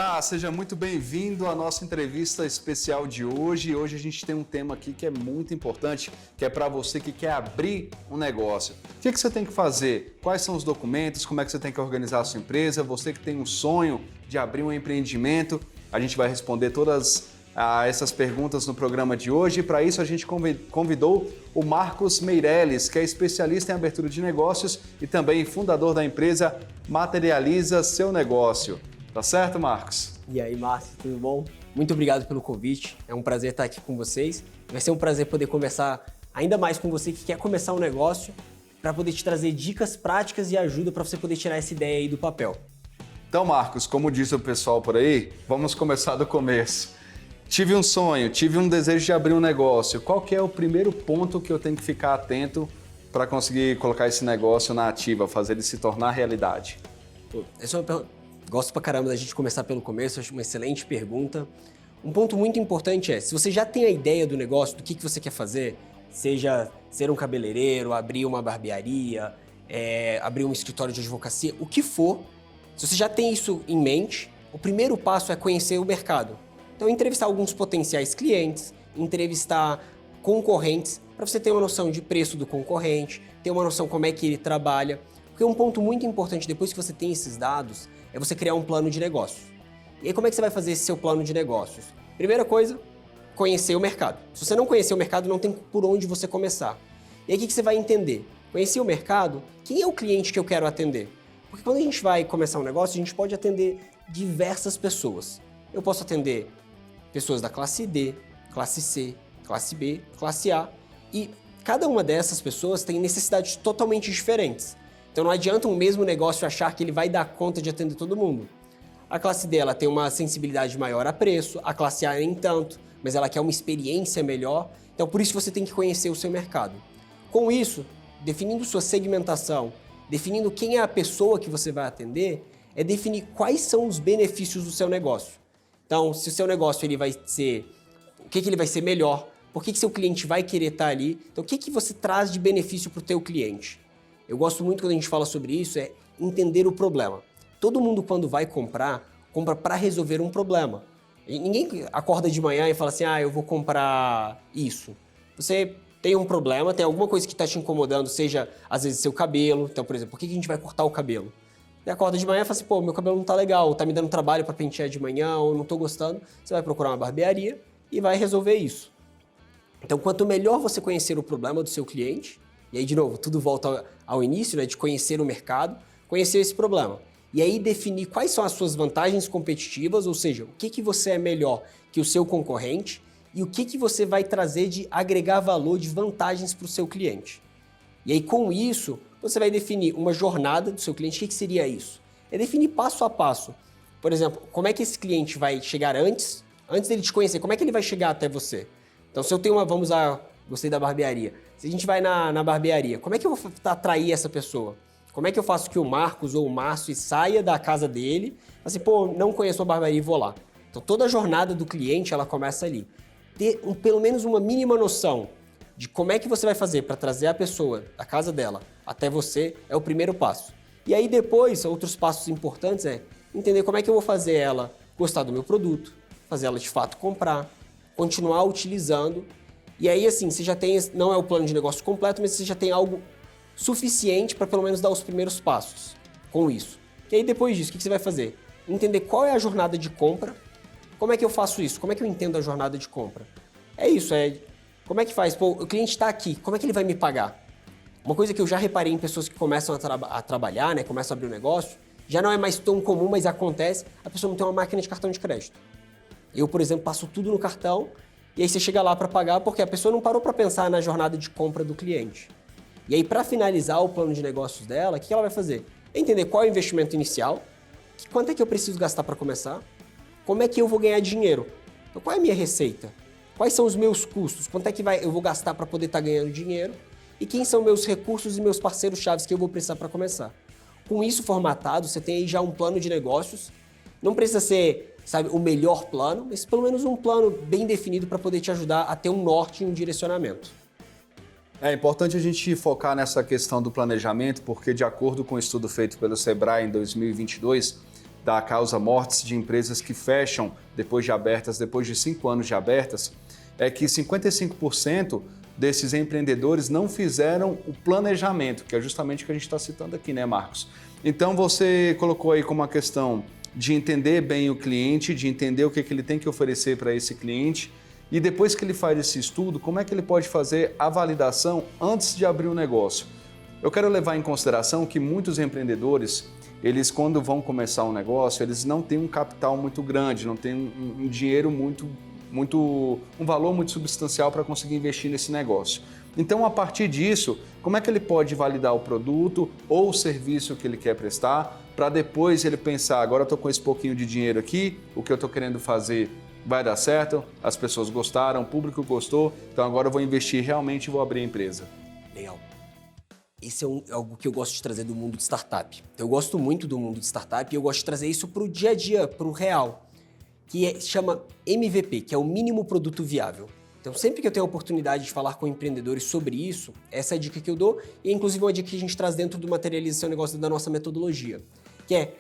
Olá, seja muito bem-vindo à nossa entrevista especial de hoje. Hoje a gente tem um tema aqui que é muito importante, que é para você que quer abrir um negócio. O que você tem que fazer? Quais são os documentos? Como é que você tem que organizar a sua empresa? Você que tem um sonho de abrir um empreendimento, a gente vai responder todas essas perguntas no programa de hoje. Para isso a gente convidou o Marcos Meirelles, que é especialista em abertura de negócios e também fundador da empresa Materializa Seu Negócio. Tá certo, Marcos? E aí, Márcio, tudo bom? Muito obrigado pelo convite. É um prazer estar aqui com vocês. Vai ser um prazer poder conversar ainda mais com você que quer começar um negócio, para poder te trazer dicas práticas e ajuda para você poder tirar essa ideia aí do papel. Então, Marcos, como diz o pessoal por aí, vamos começar do começo. Tive um sonho, tive um desejo de abrir um negócio. Qual que é o primeiro ponto que eu tenho que ficar atento para conseguir colocar esse negócio na ativa, fazer ele se tornar realidade? Essa é uma pergunta. Gosto pra caramba da gente começar pelo começo, acho uma excelente pergunta. Um ponto muito importante é, se você já tem a ideia do negócio, do que você quer fazer, seja ser um cabeleireiro, abrir uma barbearia, abrir um escritório de advocacia, o que for, se você já tem isso em mente, o primeiro passo é conhecer o mercado. Então, entrevistar alguns potenciais clientes, entrevistar concorrentes, para você ter uma noção de preço do concorrente, ter uma noção como é que ele trabalha. Porque um ponto muito importante, depois que você tem esses dados, é você criar um plano de negócios. E aí, como é que você vai fazer esse seu plano de negócios? Primeira coisa, conhecer o mercado. Se você não conhecer o mercado, não tem por onde você começar. E aí, o que você vai entender? Conhecer o mercado, quem é o cliente que eu quero atender? Porque quando a gente vai começar um negócio, a gente pode atender diversas pessoas. Eu posso atender pessoas da classe D, classe C, classe B, classe A. E cada uma dessas pessoas tem necessidades totalmente diferentes. Então não adianta um mesmo negócio achar que ele vai dar conta de atender todo mundo. A classe D ela tem uma sensibilidade maior a preço, a classe A nem tanto, mas ela quer uma experiência melhor. Então por isso você tem que conhecer o seu mercado. Com isso, definindo sua segmentação, definindo quem é a pessoa que você vai atender, é definir quais são os benefícios do seu negócio. Então, se o seu negócio ele vai ser, o que ele vai ser melhor, por que seu cliente vai querer estar ali, então o que você traz de benefício para o teu cliente. Eu gosto muito quando a gente fala sobre isso, é entender o problema. Todo mundo quando vai compra para resolver um problema. E ninguém acorda de manhã e fala assim, eu vou comprar isso. Você tem um problema, tem alguma coisa que está te incomodando, seja às vezes seu cabelo. Então, por exemplo, por que a gente vai cortar o cabelo? Você acorda de manhã e fala assim, meu cabelo não tá legal, tá me dando trabalho para pentear de manhã, ou não tô gostando. Você vai procurar uma barbearia e vai resolver isso. Então, quanto melhor você conhecer o problema do seu cliente, e aí, de novo, tudo volta ao início, né, de conhecer o mercado, conhecer esse problema. E aí definir quais são as suas vantagens competitivas, ou seja, o que você é melhor que o seu concorrente e o que você vai trazer de agregar valor, de vantagens para o seu cliente. E aí, com isso, você vai definir uma jornada do seu cliente. O que seria isso? É definir passo a passo. Por exemplo, como é que esse cliente vai chegar antes dele te conhecer, como é que ele vai chegar até você? Então, se eu tenho gostei da barbearia. Se a gente vai na barbearia, como é que eu vou atrair essa pessoa? Como é que eu faço que o Marcos ou o Márcio saia da casa dele, assim, não conheço a barbearia e vou lá. Então toda a jornada do cliente, ela começa ali. Ter pelo menos uma mínima noção de como é que você vai fazer para trazer a pessoa da casa dela até você é o primeiro passo. E aí depois, outros passos importantes é entender como é que eu vou fazer ela gostar do meu produto, fazer ela de fato comprar, continuar utilizando. E aí, assim, você já tem, não é o plano de negócio completo, mas você já tem algo suficiente para pelo menos dar os primeiros passos com isso. E aí, depois disso, o que você vai fazer? Entender qual é a jornada de compra, como é que eu faço isso, como é que eu entendo a jornada de compra. É isso, como é que faz? O cliente está aqui, como é que ele vai me pagar? Uma coisa que eu já reparei em pessoas que começam a trabalhar, né, começam a abrir um negócio, já não é mais tão comum, mas acontece, a pessoa não tem uma máquina de cartão de crédito. Eu, por exemplo, passo tudo no cartão, e aí você chega lá para pagar porque a pessoa não parou para pensar na jornada de compra do cliente. E aí, para finalizar o plano de negócios dela, o que ela vai fazer? É entender qual é o investimento inicial, quanto é que eu preciso gastar para começar, como é que eu vou ganhar dinheiro, então, qual é a minha receita, quais são os meus custos, quanto é que eu vou gastar para poder estar ganhando dinheiro e quem são meus recursos e meus parceiros-chave que eu vou precisar para começar. Com isso formatado, você tem aí já um plano de negócios, não precisa ser o melhor plano, mas pelo menos um plano bem definido para poder te ajudar a ter um norte e um direcionamento. É importante a gente focar nessa questão do planejamento, porque de acordo com o estudo feito pelo Sebrae em 2022, da causa mortes de empresas que fecham depois de abertas, depois de 5 anos de abertas, é que 55% desses empreendedores não fizeram o planejamento, que é justamente o que a gente está citando aqui, né, Marcos? Então você colocou aí como uma questão de entender bem o cliente, de entender o que ele tem que oferecer para esse cliente e depois que ele faz esse estudo, como é que ele pode fazer a validação antes de abrir o negócio. Eu quero levar em consideração que muitos empreendedores, eles quando vão começar um negócio, eles não têm um capital muito grande, não têm um dinheiro um valor muito substancial para conseguir investir nesse negócio. Então, a partir disso, como é que ele pode validar o produto ou o serviço que ele quer prestar, para depois ele pensar, agora eu estou com esse pouquinho de dinheiro aqui, o que eu estou querendo fazer vai dar certo, as pessoas gostaram, o público gostou, então agora eu vou investir realmente e vou abrir a empresa. Legal. Esse é algo que eu gosto de trazer do mundo de startup. Eu gosto muito do mundo de startup e eu gosto de trazer isso para o dia a dia, para o real, que chama MVP, que é o mínimo produto viável. Então, sempre que eu tenho a oportunidade de falar com empreendedores sobre isso, essa é a dica que eu dou e é inclusive uma dica que a gente traz dentro do Materialize Seu Negócio da nossa metodologia, que é,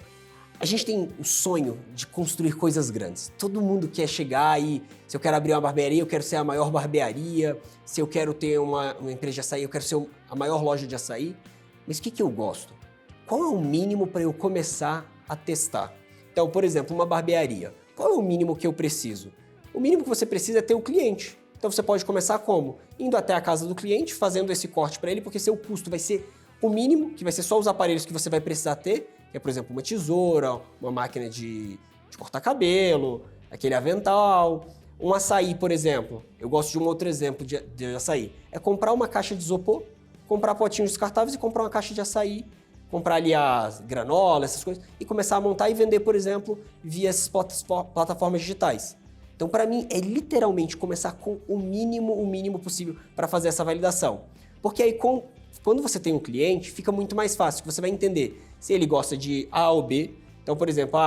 a gente tem o sonho de construir coisas grandes. Todo mundo quer chegar e, se eu quero abrir uma barbearia, eu quero ser a maior barbearia, se eu quero ter uma empresa de açaí, eu quero ser a maior loja de açaí. Mas o que eu gosto? Qual é o mínimo para eu começar a testar? Então, por exemplo, uma barbearia. Qual é o mínimo que eu preciso? O mínimo que você precisa é ter o cliente. Então você pode começar como? Indo até a casa do cliente, fazendo esse corte para ele, porque seu custo vai ser o mínimo, que vai ser só os aparelhos que você vai precisar ter, que é, por exemplo, uma tesoura, uma máquina de cortar cabelo, aquele avental. Um açaí, por exemplo. Eu gosto de um outro exemplo de açaí. É comprar uma caixa de isopor, comprar potinhos descartáveis e comprar uma caixa de açaí, comprar ali as granolas, essas coisas, e começar a montar e vender, por exemplo, via essas plataformas digitais. Então, para mim, é literalmente começar com o mínimo possível para fazer essa validação. Porque aí, quando você tem um cliente, fica muito mais fácil, você vai entender se ele gosta de A ou B. Então, por exemplo,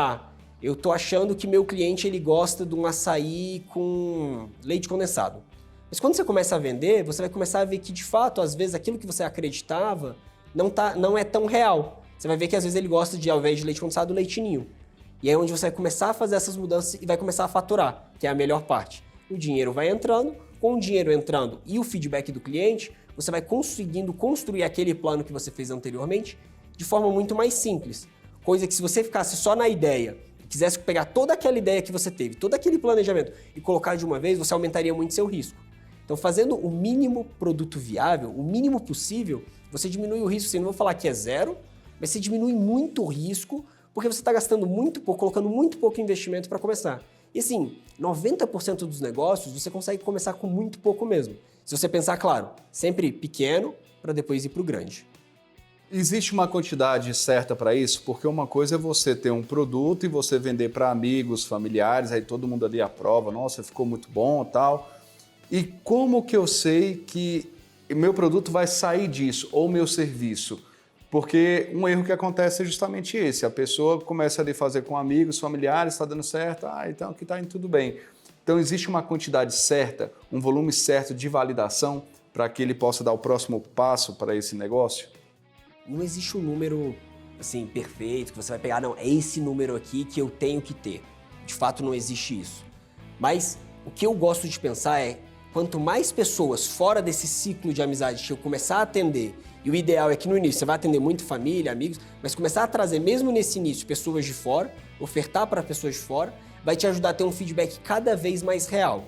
eu tô achando que meu cliente ele gosta de um açaí com leite condensado. Mas quando você começa a vender, você vai começar a ver que, de fato, às vezes, aquilo que você acreditava não é tão real. Você vai ver que, às vezes, ele gosta de, ao invés de leite condensado, leite ninho. E aí é onde você vai começar a fazer essas mudanças e vai começar a faturar, que é a melhor parte. O dinheiro vai entrando, com o dinheiro entrando e o feedback do cliente, você vai conseguindo construir aquele plano que você fez anteriormente de forma muito mais simples. Coisa que se você ficasse só na ideia e quisesse pegar toda aquela ideia que você teve, todo aquele planejamento e colocar de uma vez, você aumentaria muito seu risco. Então, fazendo o mínimo produto viável, o mínimo possível, você diminui o risco. Você não vou falar que é zero, mas você diminui muito o risco, porque você está gastando muito pouco, colocando muito pouco investimento para começar. E assim, 90% dos negócios você consegue começar com muito pouco mesmo. Se você pensar, claro, sempre pequeno para depois ir para o grande. Existe uma quantidade certa para isso? Porque uma coisa é você ter um produto e você vender para amigos, familiares, aí todo mundo ali aprova, nossa, ficou muito bom e tal. E como que eu sei que meu produto vai sair disso, ou meu serviço? Porque um erro que acontece é justamente esse, a pessoa começa ali a fazer com amigos, familiares, está dando certo, então aqui está indo tudo bem. Então existe uma quantidade certa, um volume certo de validação para que ele possa dar o próximo passo para esse negócio? Não existe um número assim perfeito que você vai pegar, não, é esse número aqui que eu tenho que ter. De fato não existe isso. Mas o que eu gosto de pensar é, quanto mais pessoas fora desse ciclo de amizade que eu começar a atender, e o ideal é que no início você vai atender muito família, amigos, mas começar a trazer mesmo nesse início pessoas de fora, ofertar para pessoas de fora, vai te ajudar a ter um feedback cada vez mais real.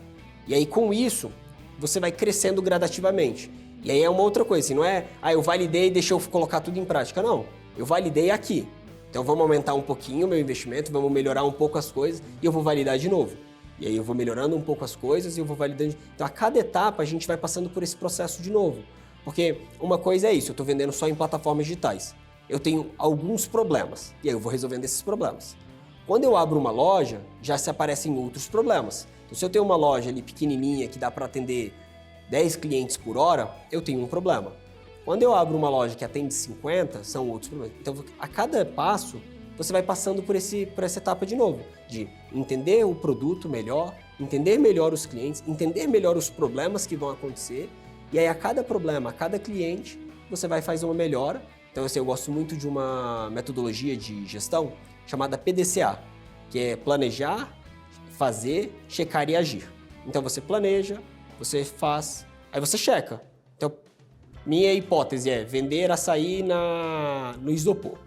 E aí com isso, você vai crescendo gradativamente. E aí é uma outra coisa, assim, não é, eu validei e deixei eu colocar tudo em prática. Não, eu validei aqui. Então vamos aumentar um pouquinho o meu investimento, vamos melhorar um pouco as coisas e eu vou validar de novo. E aí eu vou melhorando um pouco as coisas e eu vou validando. Então a cada etapa a gente vai passando por esse processo de novo. Porque uma coisa é isso, eu estou vendendo só em plataformas digitais. Eu tenho alguns problemas e aí eu vou resolvendo esses problemas. Quando eu abro uma loja, já se aparecem outros problemas. Então se eu tenho uma loja ali pequenininha que dá para atender 10 clientes por hora, eu tenho um problema. Quando eu abro uma loja que atende 50, são outros problemas. Então a cada passo você vai passando por essa etapa de novo, de entender o produto melhor, entender melhor os clientes, entender melhor os problemas que vão acontecer, e aí a cada problema, a cada cliente, você vai fazer uma melhora. Então assim, eu gosto muito de uma metodologia de gestão, chamada PDCA, que é planejar, fazer, checar e agir. Então você planeja, você faz, aí você checa. Então, minha hipótese é vender açaí no isopor.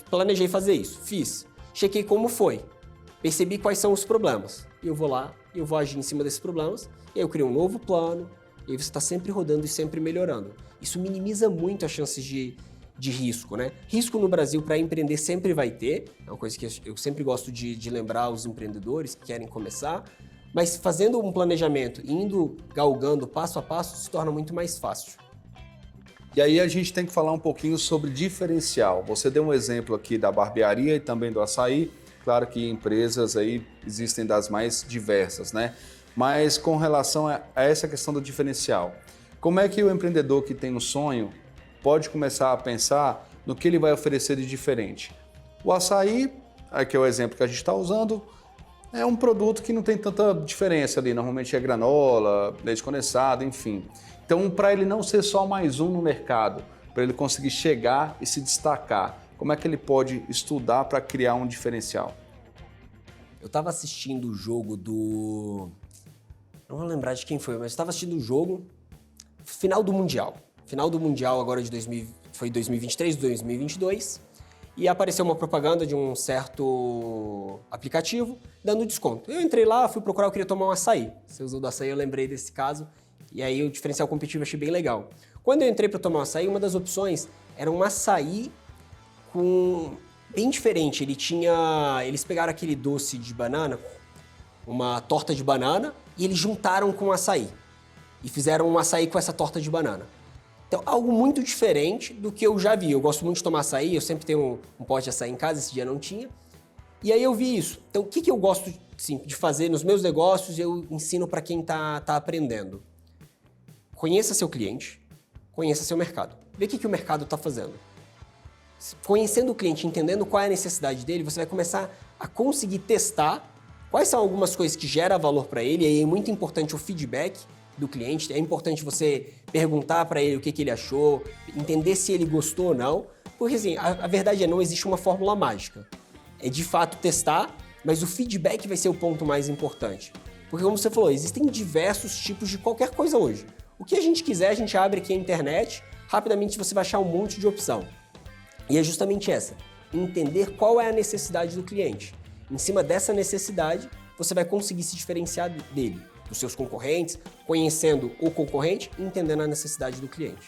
Planejei fazer isso, fiz. Chequei como foi, percebi quais são os problemas. E eu vou lá, eu vou agir em cima desses problemas, e aí eu crio um novo plano, e aí você está sempre rodando e sempre melhorando. Isso minimiza muito as chances de risco, né? Risco no Brasil para empreender sempre vai ter, é uma coisa que eu sempre gosto de lembrar aos empreendedores que querem começar, mas fazendo um planejamento, indo galgando passo a passo, se torna muito mais fácil. E aí a gente tem que falar um pouquinho sobre diferencial. Você deu um exemplo aqui da barbearia e também do açaí. Claro que empresas aí existem das mais diversas, né? Mas com relação a essa questão do diferencial, como é que o empreendedor que tem um sonho pode começar a pensar no que ele vai oferecer de diferente? O açaí, aqui é o exemplo que a gente está usando, é um produto que não tem tanta diferença ali. Normalmente é granola, leite condensado, enfim. Então, para ele não ser só mais um no mercado, para ele conseguir chegar e se destacar, como é que ele pode estudar para criar um diferencial? Eu estava assistindo o jogo do... Não vou lembrar de quem foi, mas estava assistindo o jogo final do Mundial. Final do Mundial agora foi 2023, 2022. E apareceu uma propaganda de um certo aplicativo dando desconto. Eu entrei lá, fui procurar, eu queria tomar um açaí. Você usou do açaí, eu lembrei desse caso. E aí o diferencial competitivo eu achei bem legal. Quando eu entrei para tomar um açaí, uma das opções era um açaí bem diferente. Eles pegaram aquele doce de banana, uma torta de banana, e eles juntaram com açaí. E fizeram um açaí com essa torta de banana. Então, algo muito diferente do que eu já vi. Eu gosto muito de tomar açaí, eu sempre tenho um pote de açaí em casa, esse dia não tinha. E aí eu vi isso. Então, o que eu gosto de fazer nos meus negócios, eu ensino para quem tá aprendendo. Conheça seu cliente, conheça seu mercado. Vê o que o mercado está fazendo. Conhecendo o cliente, entendendo qual é a necessidade dele, você vai começar a conseguir testar quais são algumas coisas que geram valor para ele. E aí é muito importante o feedback do cliente. É importante você perguntar para ele o que ele achou, entender se ele gostou ou não. Porque assim, a verdade é, não existe uma fórmula mágica. É de fato testar, mas o feedback vai ser o ponto mais importante. Porque como você falou, existem diversos tipos de qualquer coisa hoje. O que a gente quiser, a gente abre aqui a internet, rapidamente você vai achar um monte de opção. E é justamente essa, entender qual é a necessidade do cliente. Em cima dessa necessidade, você vai conseguir se diferenciar dele, dos seus concorrentes, conhecendo o concorrente e entendendo a necessidade do cliente.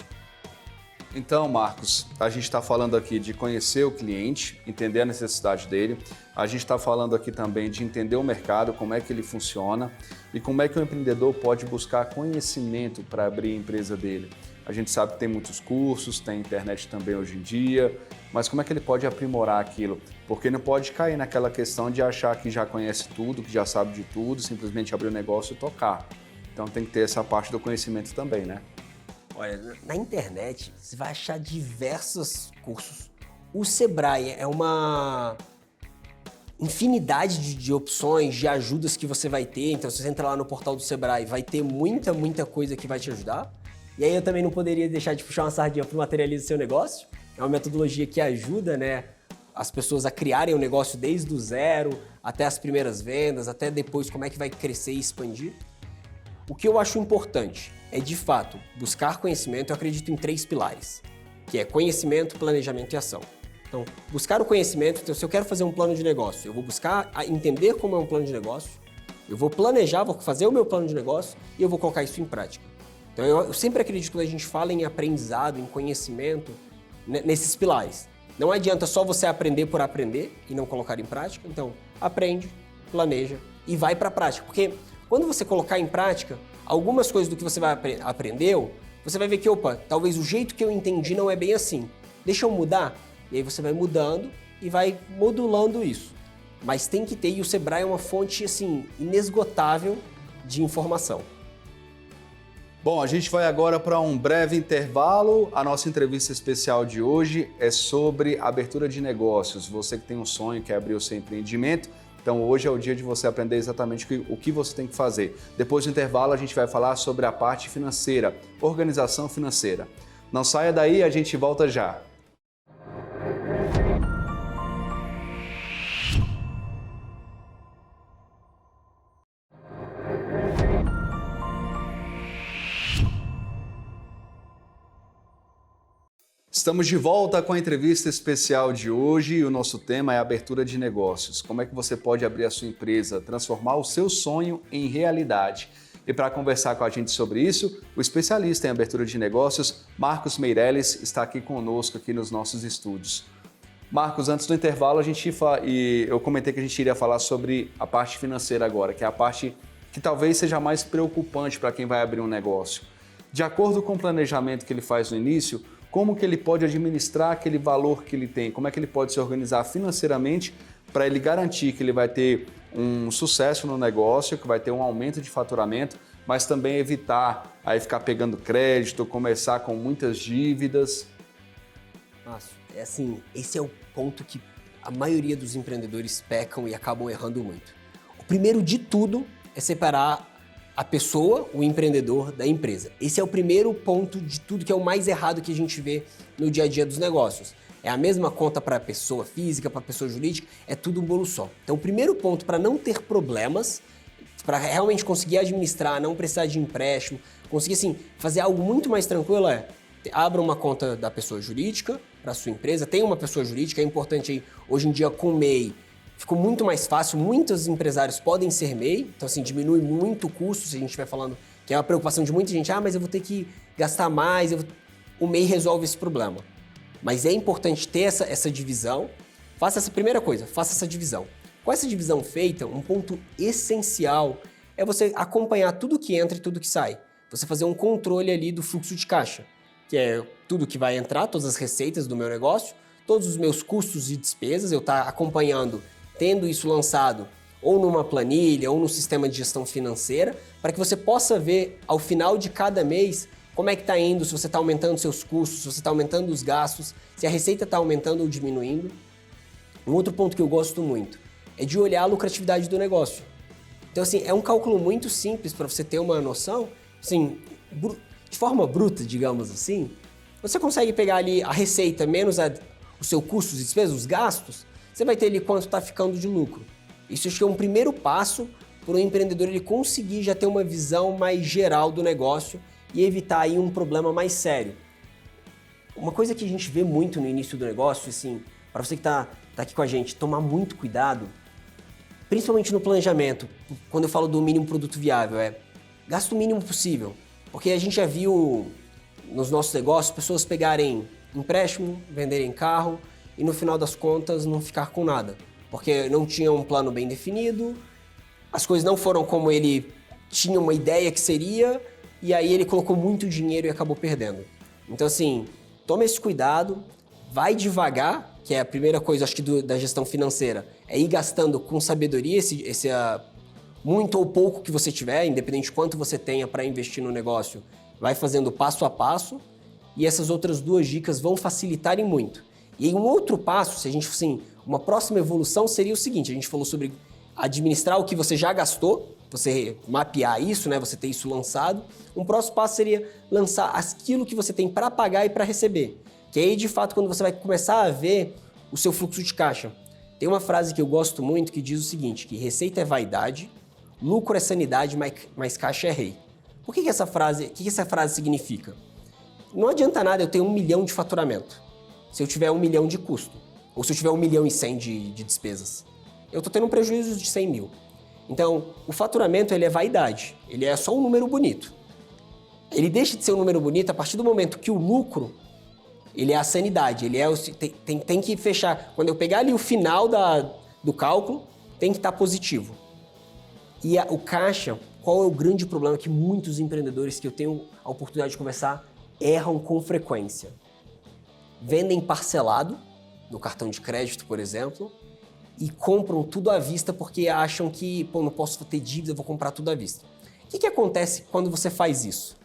Então, Marcos, a gente está falando aqui de conhecer o cliente, entender a necessidade dele. A gente está falando aqui também de entender o mercado, como é que ele funciona e como é que o empreendedor pode buscar conhecimento para abrir a empresa dele. A gente sabe que tem muitos cursos, tem internet também hoje em dia, mas como é que ele pode aprimorar aquilo? Porque não pode cair naquela questão de achar que já conhece tudo, que já sabe de tudo, simplesmente abrir o negócio e tocar. Então tem que ter essa parte do conhecimento também, né? Olha, na internet você vai achar diversos cursos. O Sebrae é uma infinidade de opções, de ajudas que você vai ter. Então, se você entrar lá no portal do Sebrae, vai ter muita coisa que vai te ajudar. E aí eu também não poderia deixar de puxar uma sardinha para o Materialize Seu Negócio. É uma metodologia que ajuda, né, as pessoas a criarem o negócio desde o zero, até as primeiras vendas, até depois como é que vai crescer e expandir. O que eu acho importante é, de fato, buscar conhecimento. Eu acredito em 3 pilares, que é conhecimento, planejamento e ação. Então, buscar o conhecimento. Então, se eu quero fazer um plano de negócio, eu vou buscar entender como é um plano de negócio, eu vou planejar, vou fazer o meu plano de negócio e eu vou colocar isso em prática. Então, eu sempre acredito que quando a gente fala em aprendizado, em conhecimento, nesses pilares. Não adianta só você aprender por aprender e não colocar em prática. Então, aprende, planeja e vai para a prática. Porque quando você colocar em prática, algumas coisas do que você aprendeu, você vai ver que, opa, talvez o jeito que eu entendi não é bem assim. Deixa eu mudar. E aí você vai mudando e vai modulando isso. Mas tem que ter, e o Sebrae é uma fonte, assim, inesgotável de informação. Bom, a gente vai agora para um breve intervalo. A nossa entrevista especial de hoje é sobre abertura de negócios. Você que tem um sonho, quer abrir o seu empreendimento, então hoje é o dia de você aprender exatamente o que você tem que fazer. Depois do intervalo a gente vai falar sobre a parte financeira, organização financeira. Não saia daí, a gente volta já. Estamos de volta com a entrevista especial de hoje e o nosso tema é abertura de negócios. Como é que você pode abrir a sua empresa, transformar o seu sonho em realidade? E para conversar com a gente sobre isso, o especialista em abertura de negócios, Marcos Meirelles, está aqui conosco aqui nos nossos estúdios. Marcos, antes do intervalo eu comentei que a gente iria falar sobre a parte financeira agora, que é a parte que talvez seja mais preocupante para quem vai abrir um negócio. De acordo com o planejamento que ele faz no início, como que ele pode administrar aquele valor que ele tem? Como é que ele pode se organizar financeiramente para ele garantir que ele vai ter um sucesso no negócio, que vai ter um aumento de faturamento, mas também evitar aí ficar pegando crédito, começar com muitas dívidas? Márcio, esse é o ponto que a maioria dos empreendedores pecam e acabam errando muito. O primeiro de tudo é separar a pessoa, o empreendedor, da empresa. Esse é o primeiro ponto de tudo, que é o mais errado que a gente vê no dia a dia dos negócios. É a mesma conta para a pessoa física, para a pessoa jurídica, é tudo um bolo só. Então, o primeiro ponto para não ter problemas, para realmente conseguir administrar, não precisar de empréstimo, conseguir fazer algo muito mais tranquilo abra uma conta da pessoa jurídica para a sua empresa, tenha uma pessoa jurídica, é importante aí, hoje em dia com o MEI, ficou muito mais fácil, muitos empresários podem ser MEI, então diminui muito o custo, se a gente estiver falando, que é uma preocupação de muita gente, mas eu vou ter que gastar mais, o MEI resolve esse problema. Mas é importante ter essa divisão, faça essa primeira coisa, faça essa divisão. Com essa divisão feita, um ponto essencial é você acompanhar tudo que entra e tudo que sai. Você fazer um controle ali do fluxo de caixa, que é tudo que vai entrar, todas as receitas do meu negócio, todos os meus custos e despesas, eu estar acompanhando, tendo isso lançado ou numa planilha ou no sistema de gestão financeira, para que você possa ver ao final de cada mês como é que está indo, se você está aumentando seus custos, se você está aumentando os gastos, se a receita está aumentando ou diminuindo. Um outro ponto que eu gosto muito é de olhar a lucratividade do negócio. Então, é um cálculo muito simples para você ter uma noção, de forma bruta, digamos assim, você consegue pegar ali a receita menos o seu custo e despesas, os gastos, você vai ter ali quanto está ficando de lucro. Isso acho que é um primeiro passo para o empreendedor ele conseguir já ter uma visão mais geral do negócio e evitar aí um problema mais sério. Uma coisa que a gente vê muito no início do negócio, para você que tá aqui com a gente, tomar muito cuidado, principalmente no planejamento, quando eu falo do mínimo produto viável, gasto o mínimo possível. Porque a gente já viu nos nossos negócios pessoas pegarem empréstimo, venderem carro e no final das contas não ficar com nada. Porque não tinha um plano bem definido, as coisas não foram como ele tinha uma ideia que seria, e aí ele colocou muito dinheiro e acabou perdendo. Então, tome esse cuidado, vai devagar, que é a primeira coisa, acho que da gestão financeira, é ir gastando com sabedoria esse muito ou pouco que você tiver, independente de quanto você tenha para investir no negócio, vai fazendo passo a passo, e essas outras duas dicas vão facilitarem muito. E aí um outro passo, se a gente uma próxima evolução seria o seguinte, a gente falou sobre administrar o que você já gastou, você mapear isso, você ter isso lançado. Um próximo passo seria lançar aquilo que você tem para pagar e para receber. Que aí, de fato, quando você vai começar a ver o seu fluxo de caixa. Tem uma frase que eu gosto muito que diz o seguinte, que receita é vaidade, lucro é sanidade, mas caixa é rei. O que essa frase significa? Não adianta nada eu ter 1 milhão de faturamento, se eu tiver 1 milhão de custo, ou se eu tiver 1 milhão e 100 de despesas. Eu estou tendo um prejuízo de 100 mil. Então, o faturamento ele é vaidade, ele é só um número bonito. Ele deixa de ser um número bonito a partir do momento que o lucro, ele é a sanidade, tem que fechar. Quando eu pegar ali o final do cálculo, tem que estar positivo. E o caixa, qual é o grande problema que muitos empreendedores que eu tenho a oportunidade de conversar erram com frequência? Vendem parcelado, no cartão de crédito, por exemplo, e compram tudo à vista porque acham que, não posso ter dívida, vou comprar tudo à vista. O que acontece quando você faz isso?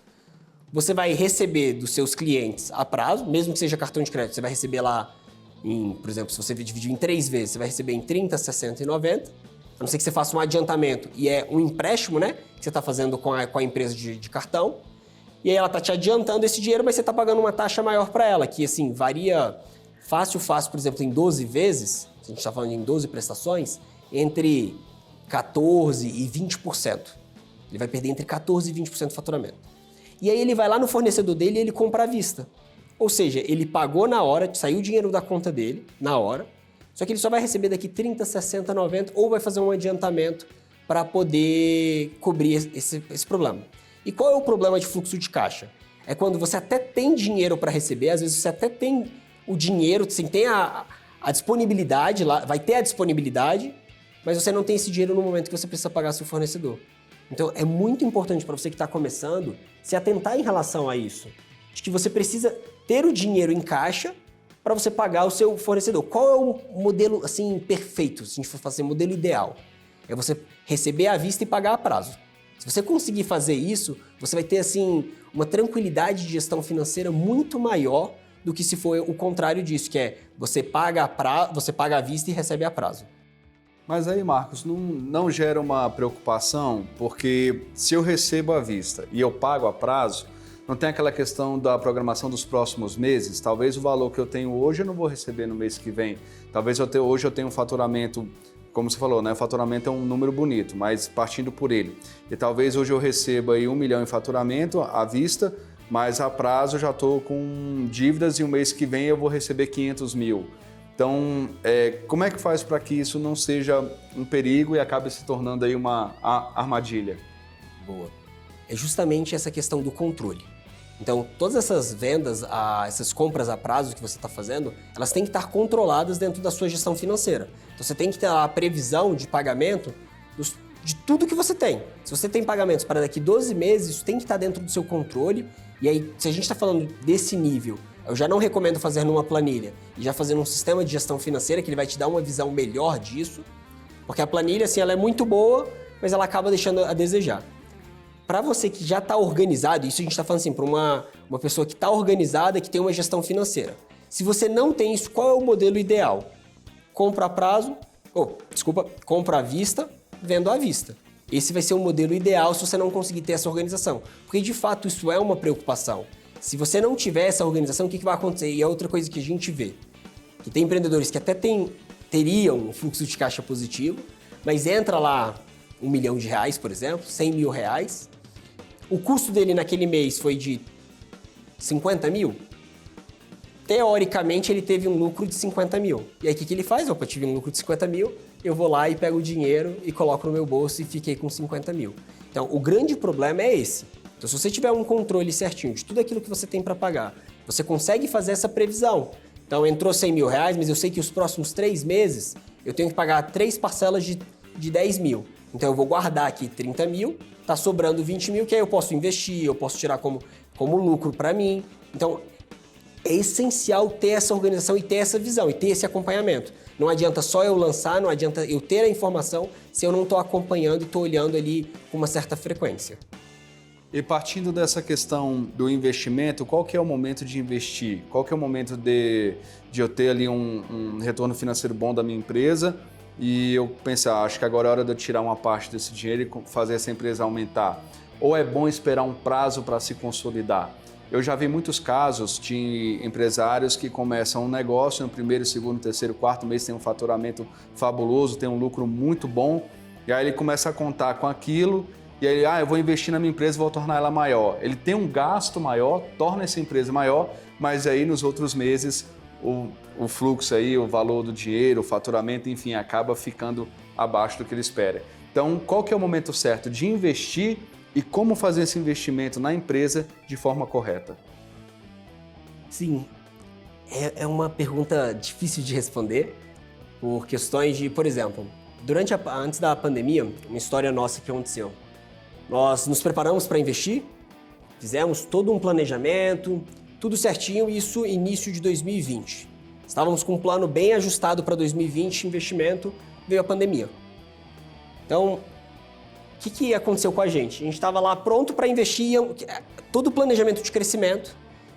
Você vai receber dos seus clientes a prazo, mesmo que seja cartão de crédito, você vai receber lá, por exemplo, se você dividir em 3 vezes, você vai receber em 30, 60 e 90, a não ser que você faça um adiantamento e é um empréstimo, que você está fazendo com a empresa de cartão, e aí ela está te adiantando esse dinheiro, mas você está pagando uma taxa maior para ela, que varia fácil, por exemplo, em 12 vezes, se a gente está falando em 12 prestações, entre 14% e 20%. Ele vai perder entre 14% e 20% do faturamento. E aí ele vai lá no fornecedor dele e ele compra à vista. Ou seja, ele pagou na hora, saiu o dinheiro da conta dele, na hora, só que ele só vai receber daqui 30, 60, 90, ou vai fazer um adiantamento para poder cobrir esse problema. E qual é o problema de fluxo de caixa? É quando você até tem dinheiro para receber, às vezes você até tem o dinheiro, assim, tem a disponibilidade lá, vai ter a disponibilidade, mas você não tem esse dinheiro no momento que você precisa pagar seu fornecedor. Então, é muito importante para você que está começando se atentar em relação a isso. De que você precisa ter o dinheiro em caixa para você pagar o seu fornecedor. Qual é o modelo assim perfeito, se a gente for fazer modelo ideal? É você receber à vista e pagar a prazo. Se você conseguir fazer isso, você vai ter assim uma tranquilidade de gestão financeira muito maior do que se for o contrário disso, que é você paga à vista e recebe a prazo. Mas aí, Marcos, não gera uma preocupação, porque se eu recebo à vista e eu pago a prazo, não tem aquela questão da programação dos próximos meses? Talvez o valor que eu tenho hoje eu não vou receber no mês que vem. Talvez hoje eu tenha um faturamento, como você falou, né? O faturamento é um número bonito, mas partindo por ele. E talvez hoje eu receba aí 1 milhão em faturamento à vista, mas a prazo eu já estou com dívidas e o mês que vem eu vou receber 500 mil. Então, como é que faz para que isso não seja um perigo e acabe se tornando aí uma armadilha? Boa. É justamente essa questão do controle. Então, todas essas vendas, essas compras a prazo que você está fazendo, elas têm que estar controladas dentro da sua gestão financeira. Então, você tem que ter a previsão de pagamento de tudo que você tem. Se você tem pagamentos para daqui 12 meses, isso tem que estar dentro do seu controle. E aí, se a gente está falando desse nível, eu já não recomendo fazer numa planilha e já fazer num sistema de gestão financeira, que ele vai te dar uma visão melhor disso, porque a planilha, assim, ela é muito boa, mas ela acaba deixando a desejar. Para você que já está organizado, isso a gente está falando assim, para uma pessoa que está organizada, que tem uma gestão financeira. Se você não tem isso, qual é o modelo ideal? Compra a prazo, compra à vista, vendo à vista. Esse vai ser o modelo ideal se você não conseguir ter essa organização. Porque, de fato, isso é uma preocupação. Se você não tiver essa organização, o que vai acontecer? E é outra coisa que a gente vê. Que tem empreendedores que até teriam um fluxo de caixa positivo, mas entra lá R$1 milhão, por exemplo, R$100 mil. O custo dele naquele mês foi de 50 mil. Teoricamente, ele teve um lucro de 50 mil. E aí, o que ele faz? Opa, tive um lucro de 50 mil, eu vou lá e pego o dinheiro e coloco no meu bolso e fiquei com 50 mil. Então, o grande problema é esse. Então, se você tiver um controle certinho de tudo aquilo que você tem para pagar, você consegue fazer essa previsão. Então, entrou R$100 mil, mas eu sei que os próximos 3 meses eu tenho que pagar 3 parcelas de 10 mil. Então, eu vou guardar aqui 30 mil, tá sobrando 20 mil, que aí eu posso investir, eu posso tirar como lucro para mim. Então, é essencial ter essa organização e ter essa visão e ter esse acompanhamento. Não adianta só eu lançar, não adianta eu ter a informação se eu não estou acompanhando e estou olhando ali com uma certa frequência. E partindo dessa questão do investimento, qual que é o momento de investir? Qual que é o momento de eu ter ali um retorno financeiro bom da minha empresa e eu pensar, acho que agora é hora de eu tirar uma parte desse dinheiro e fazer essa empresa aumentar? Ou é bom esperar um prazo para se consolidar? Eu já vi muitos casos de empresários que começam um negócio no primeiro, segundo, terceiro, quarto mês, tem um faturamento fabuloso, tem um lucro muito bom, e aí ele começa a contar com aquilo, e aí eu vou investir na minha empresa e vou tornar ela maior. Ele tem um gasto maior, torna essa empresa maior, mas aí nos outros meses o fluxo aí, o valor do dinheiro, o faturamento, enfim, acaba ficando abaixo do que ele espera. Então, qual que é o momento certo de investir e como fazer esse investimento na empresa de forma correta? Sim, é uma pergunta difícil de responder por questões de, por exemplo, antes da pandemia, uma história nossa que aconteceu. Nós nos preparamos para investir, fizemos todo um planejamento, tudo certinho, isso início de 2020. Estávamos com um plano bem ajustado para 2020, investimento, veio a pandemia. Então, o que aconteceu com a gente? A gente estava lá pronto para investir, todo o planejamento de crescimento,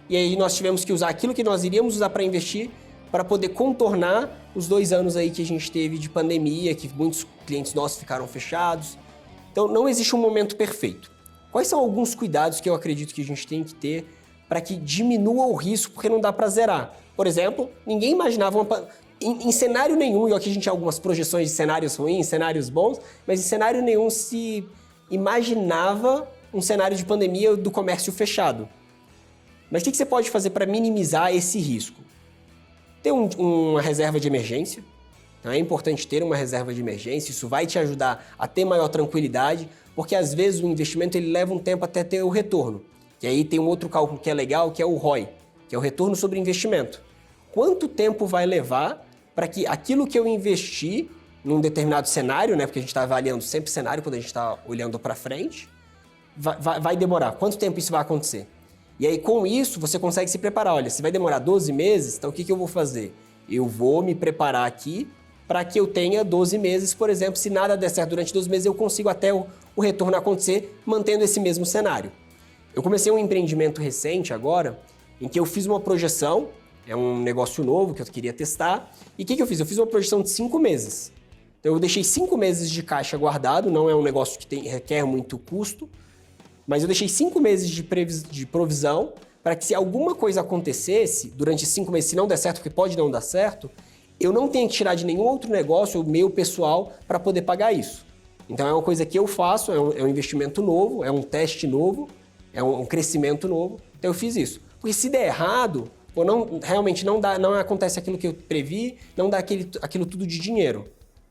e aí nós tivemos que usar aquilo que nós iríamos usar para investir para poder contornar os 2 anos aí que a gente teve de pandemia, que muitos clientes nossos ficaram fechados. Então, não existe um momento perfeito. Quais são alguns cuidados que eu acredito que a gente tem que ter para que diminua o risco, porque não dá para zerar? Por exemplo, ninguém imaginava em cenário nenhum, e aqui a gente tem algumas projeções de cenários ruins, cenários bons, mas em cenário nenhum se imaginava um cenário de pandemia do comércio fechado. Mas o que você pode fazer para minimizar esse risco? Ter uma reserva de emergência. Então é importante ter uma reserva de emergência, isso vai te ajudar a ter maior tranquilidade, porque às vezes o investimento ele leva um tempo até ter o retorno. E aí tem um outro cálculo que é legal, que é o ROI, que é o retorno sobre investimento. Quanto tempo vai levar para que aquilo que eu investi num determinado cenário, né, porque a gente está avaliando sempre cenário quando a gente está olhando para frente, vai demorar? Quanto tempo isso vai acontecer? E aí com isso você consegue se preparar. Olha, se vai demorar 12 meses, então o que eu vou fazer? Eu vou me preparar aqui para que eu tenha 12 meses, por exemplo, se nada der certo durante 12 meses, eu consigo até o retorno acontecer mantendo esse mesmo cenário. Eu comecei um empreendimento recente agora, em que eu fiz uma projeção, é um negócio novo que eu queria testar, e o que eu fiz? Eu fiz uma projeção de 5 meses. Então eu deixei 5 meses de caixa guardado, não é um negócio que requer muito custo, mas eu deixei 5 meses de provisão para que se alguma coisa acontecesse durante 5 meses, se não der certo, porque pode não dar certo, eu não tenho que tirar de nenhum outro negócio, o meu pessoal, para poder pagar isso. Então é uma coisa que eu faço, é um investimento novo, é um teste novo, é um crescimento novo. Então eu fiz isso. Porque se der errado, realmente não acontece aquilo que eu previ, não dá aquilo tudo de dinheiro.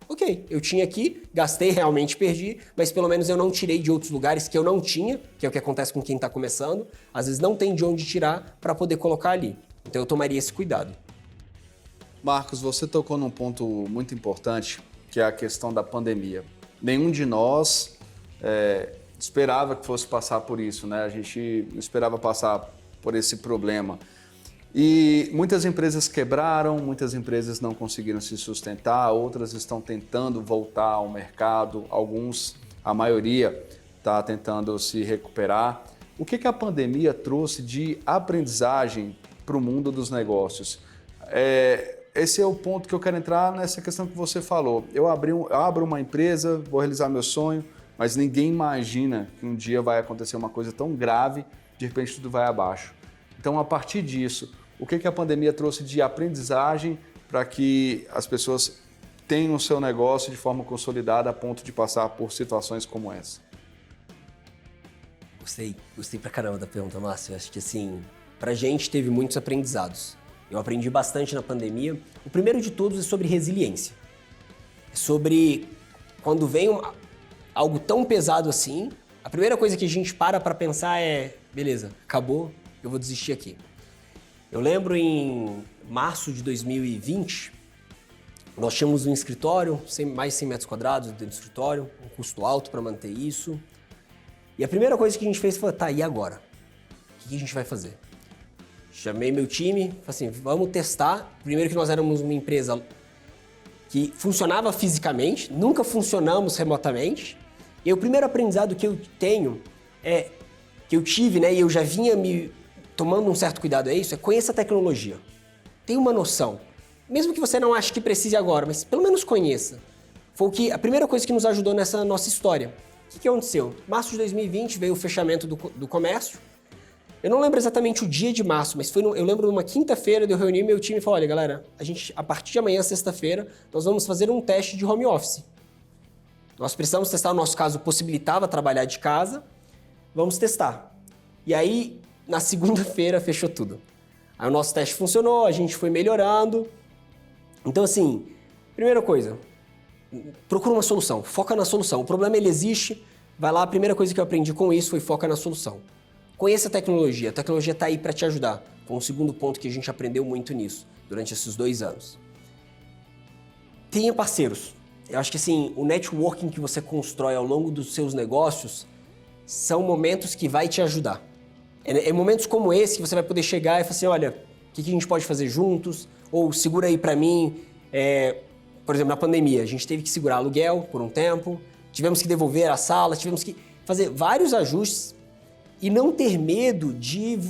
Ok, eu tinha aqui, gastei, realmente perdi, mas pelo menos eu não tirei de outros lugares que eu não tinha, que é o que acontece com quem está começando. Às vezes não tem de onde tirar para poder colocar ali. Então eu tomaria esse cuidado. Marcos, você tocou num ponto muito importante, que é a questão da pandemia. Nenhum de nós esperava que fosse passar por isso, né? A gente não esperava passar por esse problema. E muitas empresas quebraram, muitas empresas não conseguiram se sustentar, outras estão tentando voltar ao mercado, a maioria está tentando se recuperar. O que a pandemia trouxe de aprendizagem para o mundo dos negócios? Esse é o ponto que eu quero entrar nessa questão que você falou. Eu abro uma empresa, vou realizar meu sonho, mas ninguém imagina que um dia vai acontecer uma coisa tão grave, de repente tudo vai abaixo. Então, a partir disso, o que a pandemia trouxe de aprendizagem para que as pessoas tenham o seu negócio de forma consolidada a ponto de passar por situações como essa? Gostei pra caramba da pergunta, Márcio. Eu acho que assim, pra gente teve muitos aprendizados. Eu aprendi bastante na pandemia. O primeiro de todos é sobre resiliência. É sobre quando vem algo tão pesado assim, a primeira coisa que a gente para pensar é, beleza, acabou, eu vou desistir aqui. Eu lembro em março de 2020, nós tínhamos um escritório, mais de 100 metros quadrados dentro do escritório, um custo alto para manter isso. E a primeira coisa que a gente fez foi, tá, e agora? O que a gente vai fazer? Chamei meu time, falei assim, vamos testar. Primeiro que nós éramos uma empresa que funcionava fisicamente, nunca funcionamos remotamente. E o primeiro aprendizado que eu tenho que eu tive, né, e eu já vinha me tomando um certo cuidado conheça a tecnologia. Tenha uma noção. Mesmo que você não ache que precise agora, mas pelo menos conheça. Foi a primeira coisa que nos ajudou nessa nossa história. O que aconteceu? Março de 2020 veio o fechamento do comércio. Eu não lembro exatamente o dia de março, mas eu lembro numa quinta-feira eu reuni meu time e falei, olha galera, a partir de amanhã, sexta-feira, nós vamos fazer um teste de home office. Nós precisamos testar, o nosso caso possibilitava trabalhar de casa, vamos testar. E aí, na segunda-feira, fechou tudo. Aí o nosso teste funcionou, a gente foi melhorando. Então assim, primeira coisa, procura uma solução, foca na solução. O problema ele existe, vai lá, a primeira coisa que eu aprendi com isso foi foca na solução. Conheça a tecnologia está aí para te ajudar. Foi um segundo ponto que a gente aprendeu muito nisso, durante esses 2 anos. Tenha parceiros. Eu acho que assim, o networking que você constrói ao longo dos seus negócios são momentos que vai te ajudar. É momentos como esse que você vai poder chegar e falar assim, olha, o que a gente pode fazer juntos? Ou segura aí para mim. Por exemplo, na pandemia, a gente teve que segurar aluguel por um tempo, tivemos que devolver a sala, tivemos que fazer vários ajustes e não ter medo de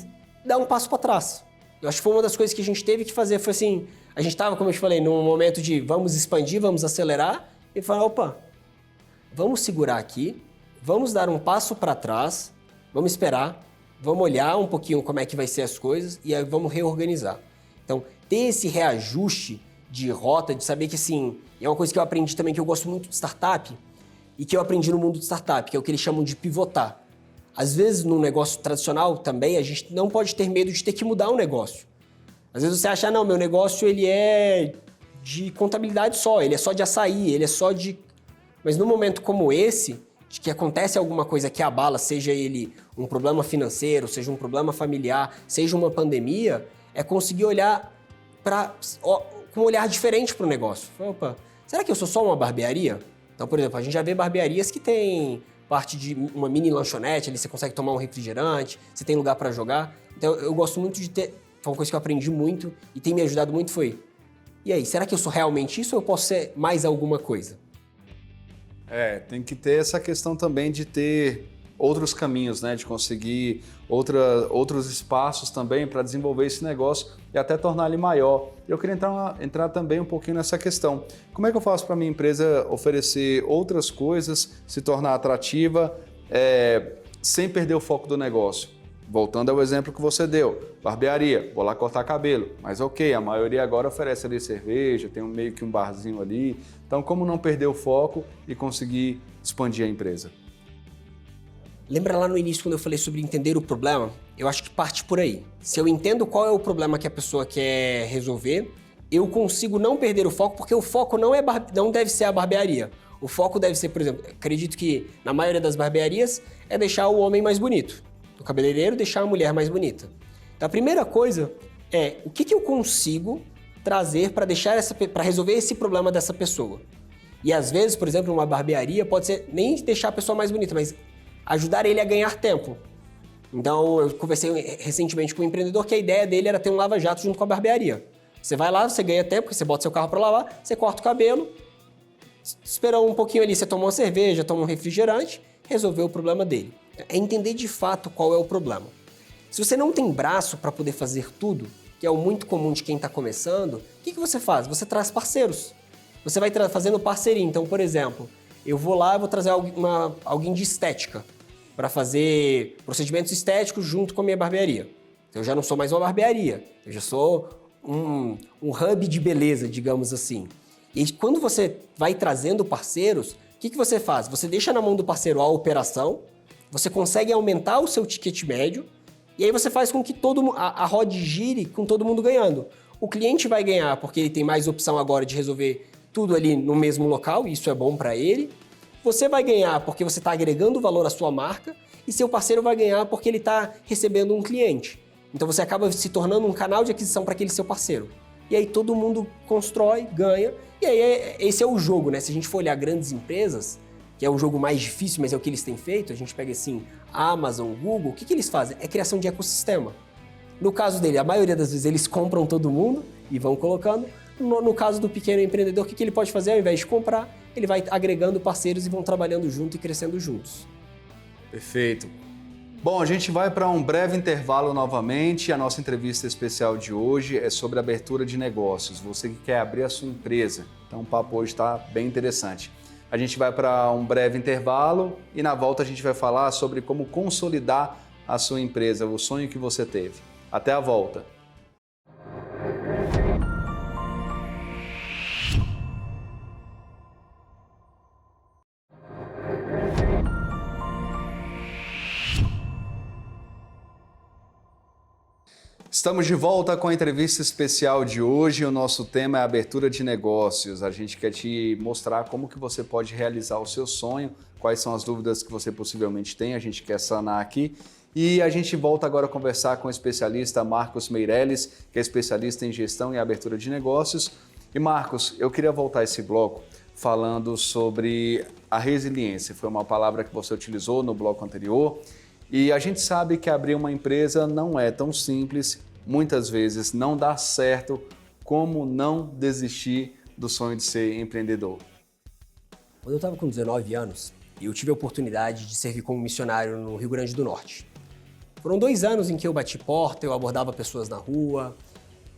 dar um passo para trás. Eu acho que foi uma das coisas que a gente teve que fazer, foi assim, a gente estava, como eu te falei, num momento de vamos expandir, vamos acelerar, e falar, opa, vamos segurar aqui, vamos dar um passo para trás, vamos esperar, vamos olhar um pouquinho como é que vai ser as coisas e aí vamos reorganizar. Então, ter esse reajuste de rota, de saber que assim, é uma coisa que eu aprendi também, que eu gosto muito de startup, e que eu aprendi no mundo de startup, que é o que eles chamam de pivotar. Às vezes, num negócio tradicional também, a gente não pode ter medo de ter que mudar o negócio. Às vezes você acha, não, meu negócio ele é de contabilidade só, ele é só de açaí, ele é só de... Mas num momento como esse, de que acontece alguma coisa que abala, seja ele um problema financeiro, seja um problema familiar, seja uma pandemia, é conseguir olhar com um olhar diferente para o negócio. Opa, será que eu sou só uma barbearia? Então, por exemplo, a gente já vê barbearias que tem parte de uma mini lanchonete, ali você consegue tomar um refrigerante, você tem lugar para jogar. Então, eu gosto muito de ter... Foi uma coisa que eu aprendi muito e tem me ajudado muito foi... E aí, será que eu sou realmente isso ou eu posso ser mais alguma coisa? Tem que ter essa questão também de ter outros caminhos, né? De conseguir outros espaços também para desenvolver esse negócio e até tornar ele maior. Eu queria entrar também um pouquinho nessa questão. Como é que eu faço para a minha empresa oferecer outras coisas, se tornar atrativa, sem perder o foco do negócio? Voltando ao exemplo que você deu, barbearia, vou lá cortar cabelo, mas ok, a maioria agora oferece ali cerveja, tem meio que um barzinho ali, então como não perder o foco e conseguir expandir a empresa? Lembra lá no início quando eu falei sobre entender o problema? Eu acho que parte por aí. Se eu entendo qual é o problema que a pessoa quer resolver, eu consigo não perder o foco, porque o foco não deve ser a barbearia. O foco deve ser, por exemplo, acredito que na maioria das barbearias é deixar o homem mais bonito. O cabeleireiro deixar a mulher mais bonita. Então a primeira coisa é o que eu consigo trazer para resolver esse problema dessa pessoa. E às vezes, por exemplo, uma barbearia pode ser nem deixar a pessoa mais bonita, mas ajudar ele a ganhar tempo. Então eu conversei recentemente com um empreendedor que a ideia dele era ter um lava-jato junto com a barbearia. Você vai lá, você ganha tempo, você bota seu carro para lavar, você corta o cabelo, esperou um pouquinho ali, você toma uma cerveja, toma um refrigerante, resolveu o problema dele. É entender de fato qual é o problema. Se você não tem braço para poder fazer tudo, que é o muito comum de quem está começando, o que você faz? Você traz parceiros. Você vai fazendo parceria. Então, por exemplo, eu vou lá e vou trazer alguém de estética para fazer procedimentos estéticos junto com a minha barbearia. Então, eu já não sou mais uma barbearia, eu já sou um hub de beleza, digamos assim. E quando você vai trazendo parceiros, o que você faz? Você deixa na mão do parceiro a operação, você consegue aumentar o seu ticket médio e aí você faz com que a roda gire com todo mundo ganhando. O cliente vai ganhar porque ele tem mais opção agora de resolver tudo ali no mesmo local, e isso é bom para ele. Você vai ganhar porque você está agregando valor à sua marca e seu parceiro vai ganhar porque ele está recebendo um cliente. Então você acaba se tornando um canal de aquisição para aquele seu parceiro. E aí todo mundo constrói, ganha, e aí esse é o jogo, né? Se a gente for olhar grandes empresas, que é o jogo mais difícil, mas é o que eles têm feito, a gente pega assim, Amazon, Google, o que eles fazem? É criação de ecossistema. No caso dele, a maioria das vezes eles compram todo mundo e vão colocando. No caso do pequeno empreendedor, o que ele pode fazer? Ao invés de comprar, ele vai agregando parceiros e vão trabalhando junto e crescendo juntos. Perfeito. Bom, a gente vai para um breve intervalo novamente. A nossa entrevista especial de hoje é sobre abertura de negócios. Você que quer abrir a sua empresa. Então o papo hoje está bem interessante. A gente vai para um breve intervalo e na volta a gente vai falar sobre como consolidar a sua empresa, o sonho que você teve. Até a volta. Estamos de volta com a entrevista especial de hoje. O nosso tema é abertura de negócios. A gente quer te mostrar como que você pode realizar o seu sonho, quais são as dúvidas que você possivelmente tem, a gente quer sanar aqui. E a gente volta agora a conversar com o especialista Marcos Meirelles, que é especialista em gestão e abertura de negócios. E Marcos, eu queria voltar esse bloco falando sobre a resiliência. Foi uma palavra que você utilizou no bloco anterior. E a gente sabe que abrir uma empresa não é tão simples, muitas vezes não dá certo. Como não desistir do sonho de ser empreendedor? Quando eu estava com 19 anos, eu tive a oportunidade de servir como missionário no Rio Grande do Norte. Foram 2 anos em que eu bati porta, eu abordava pessoas na rua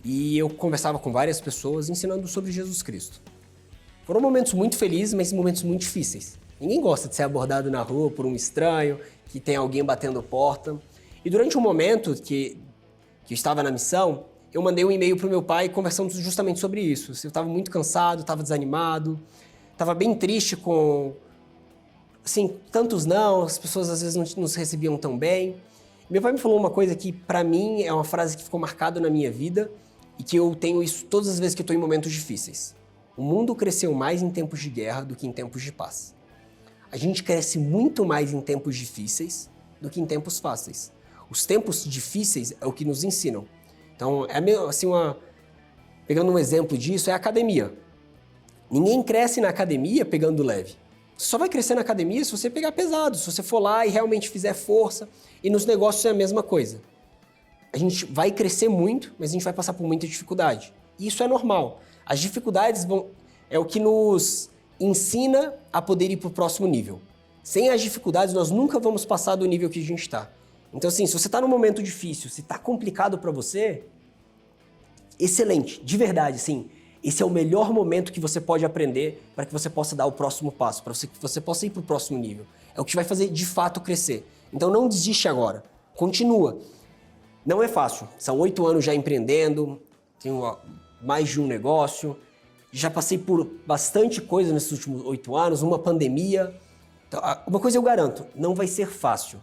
e eu conversava com várias pessoas ensinando sobre Jesus Cristo. Foram momentos muito felizes, mas momentos muito difíceis. Ninguém gosta de ser abordado na rua por um estranho, que tem alguém batendo porta. E durante um momento que eu estava na missão, eu mandei um e-mail para o meu pai conversando justamente sobre isso. Eu estava muito cansado, estava desanimado, estava bem triste com assim, tantos não, as pessoas às vezes não nos recebiam tão bem. Meu pai me falou uma coisa que, pra mim, é uma frase que ficou marcada na minha vida e que eu tenho isso todas as vezes que eu tô em momentos difíceis. O mundo cresceu mais em tempos de guerra do que em tempos de paz. A gente cresce muito mais em tempos difíceis do que em tempos fáceis. Os tempos difíceis é o que nos ensinam. Então, assim, pegando um exemplo disso, é a academia. Ninguém cresce na academia pegando leve. Você só vai crescer na academia se você pegar pesado, se você for lá e realmente fizer força. E nos negócios é a mesma coisa. A gente vai crescer muito, mas a gente vai passar por muita dificuldade. E isso é normal. As dificuldades é o que nos ensina a poder ir para o próximo nível. Sem as dificuldades, nós nunca vamos passar do nível que a gente está. Então, assim, se você está num momento difícil, se está complicado para você, excelente, de verdade, sim. Esse é o melhor momento que você pode aprender para que você possa dar o próximo passo, para que você possa ir para o próximo nível. É o que te vai fazer, de fato, crescer. Então, não desiste agora. Continua. Não é fácil. São 8 anos já empreendendo, tenho mais de um negócio, já passei por bastante coisa nesses últimos 8 anos, uma pandemia. Então, uma coisa eu garanto, não vai ser fácil.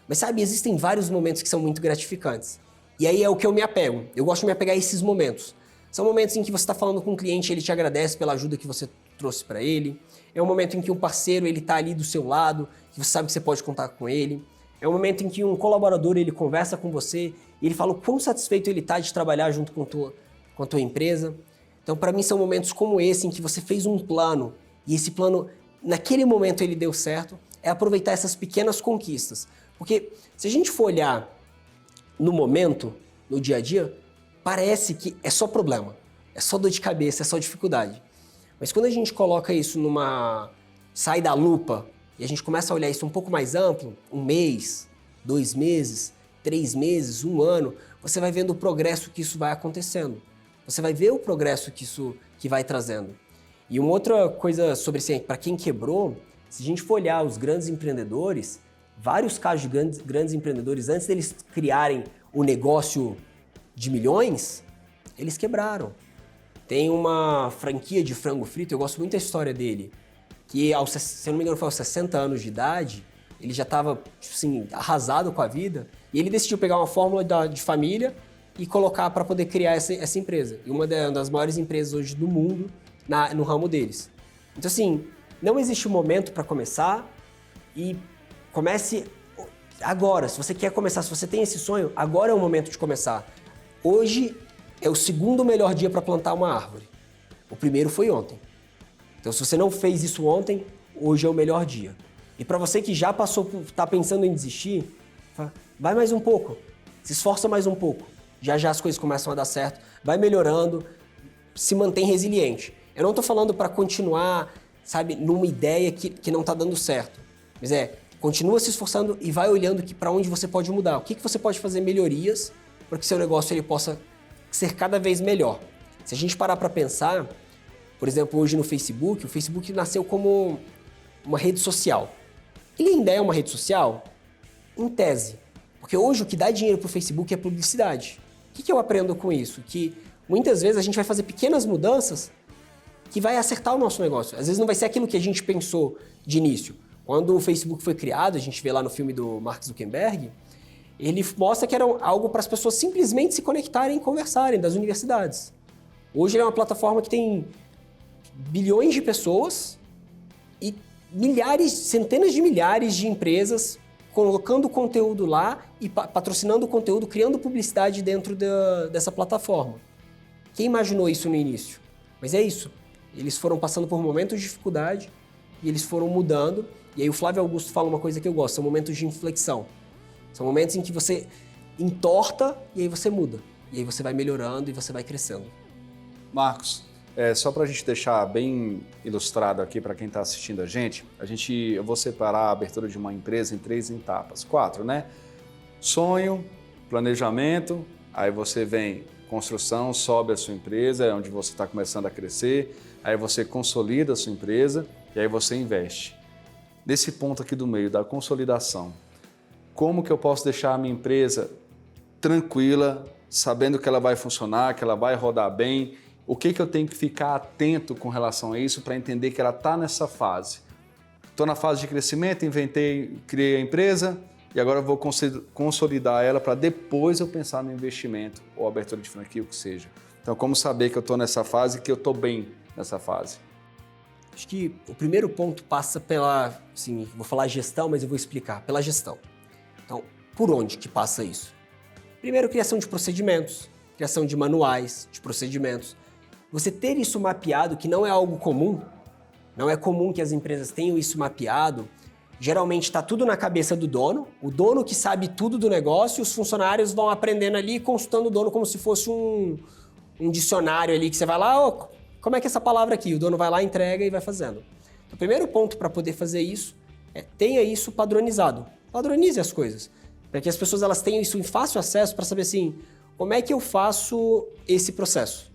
Mas sabe, existem vários momentos que são muito gratificantes. E aí é o que eu me apego. Eu gosto de me apegar a esses momentos. São momentos em que você está falando com um cliente, ele te agradece pela ajuda que você trouxe para ele. É um momento em que um parceiro ele está ali do seu lado, que você sabe que você pode contar com ele. É um momento em que um colaborador ele conversa com você e ele fala o quão satisfeito ele está de trabalhar junto com a tua empresa. Então, para mim, são momentos como esse em que você fez um plano e esse plano, naquele momento, ele deu certo. É aproveitar essas pequenas conquistas. Porque se a gente for olhar no momento, no dia a dia, parece que é só problema, é só dor de cabeça, é só dificuldade. Mas quando a gente coloca isso sai da lupa e a gente começa a olhar isso um pouco mais amplo, 1 mês, 2 meses, 3 meses, 1 ano, você vai vendo o progresso que isso vai acontecendo. Você vai ver o progresso que vai trazendo. E uma outra coisa sobre assim, para quem quebrou, se a gente for olhar os grandes empreendedores, vários casos de grandes empreendedores, antes deles criarem o negócio de milhões, eles quebraram. Tem uma franquia de frango frito, eu gosto muito da história dele, que, se eu não me engano, foi aos 60 anos de idade, ele já estava assim, arrasado com a vida, e ele decidiu pegar uma fórmula de família e colocar para poder criar essa empresa. E uma das maiores empresas hoje do mundo no ramo deles. Então, assim, não existe um momento para começar e comece agora. Se você quer começar, se você tem esse sonho, agora é o momento de começar. Hoje é o segundo melhor dia para plantar uma árvore. O primeiro foi ontem. Então, se você não fez isso ontem, hoje é o melhor dia. E para você que já está pensando em desistir, vai mais um pouco. Se esforça mais um pouco. Já as coisas começam a dar certo. Vai melhorando. Se mantém resiliente. Eu não estou falando para continuar, sabe, numa ideia que não está dando certo. Mas continua se esforçando e vai olhando para onde você pode mudar. O que você pode fazer melhorias para que seu negócio ele possa ser cada vez melhor. Se a gente parar para pensar, por exemplo, hoje no Facebook, o Facebook nasceu como uma rede social. Ele ainda é uma rede social? Em tese. Porque hoje o que dá dinheiro para o Facebook é publicidade. O que eu aprendo com isso? Que muitas vezes a gente vai fazer pequenas mudanças que vai acertar o nosso negócio. Às vezes não vai ser aquilo que a gente pensou de início. Quando o Facebook foi criado, a gente vê lá no filme do Mark Zuckerberg, ele mostra que era algo para as pessoas simplesmente se conectarem e conversarem das universidades. Hoje ele é uma plataforma que tem bilhões de pessoas e centenas de milhares de empresas colocando conteúdo lá e patrocinando o conteúdo, criando publicidade dentro dessa plataforma. Quem imaginou isso no início? Mas é isso. Eles foram passando por momentos de dificuldade e eles foram mudando. E aí o Flávio Augusto fala uma coisa que eu gosto, são momentos de inflexão. São momentos em que você entorta e aí você muda. E aí você vai melhorando e você vai crescendo. Marcos, só para a gente deixar bem ilustrado aqui para quem está assistindo a gente, eu vou separar a abertura de uma empresa em 3 etapas, 4, né? Sonho, planejamento, aí você vem construção, sobe a sua empresa, é onde você está começando a crescer, aí você consolida a sua empresa e aí você investe. Nesse ponto aqui do meio, da consolidação, como que eu posso deixar a minha empresa tranquila, sabendo que ela vai funcionar, que ela vai rodar bem? O que eu tenho que ficar atento com relação a isso para entender que ela está nessa fase? estou na fase de crescimento, criei a empresa e agora eu vou consolidar ela para depois eu pensar no investimento ou abertura de franquia, o que seja. Então, como saber que eu estou nessa fase e que eu estou bem nessa fase? Acho que o primeiro ponto passa pela, assim, vou falar gestão, mas eu vou explicar, pela gestão. Então, por onde que passa isso? Primeiro, criação de procedimentos, criação de manuais, de procedimentos. Você ter isso mapeado, que não é algo comum, não é comum que as empresas tenham isso mapeado, geralmente está tudo na cabeça do dono, o dono que sabe tudo do negócio, e os funcionários vão aprendendo ali e consultando o dono como se fosse um dicionário ali, que você vai lá, como é que é essa palavra aqui? O dono vai lá, entrega e vai fazendo. Então, o primeiro ponto para poder fazer isso é tenha isso padronizado. Padronize as coisas, para que as pessoas elas tenham isso em fácil acesso para saber assim, como é que eu faço esse processo?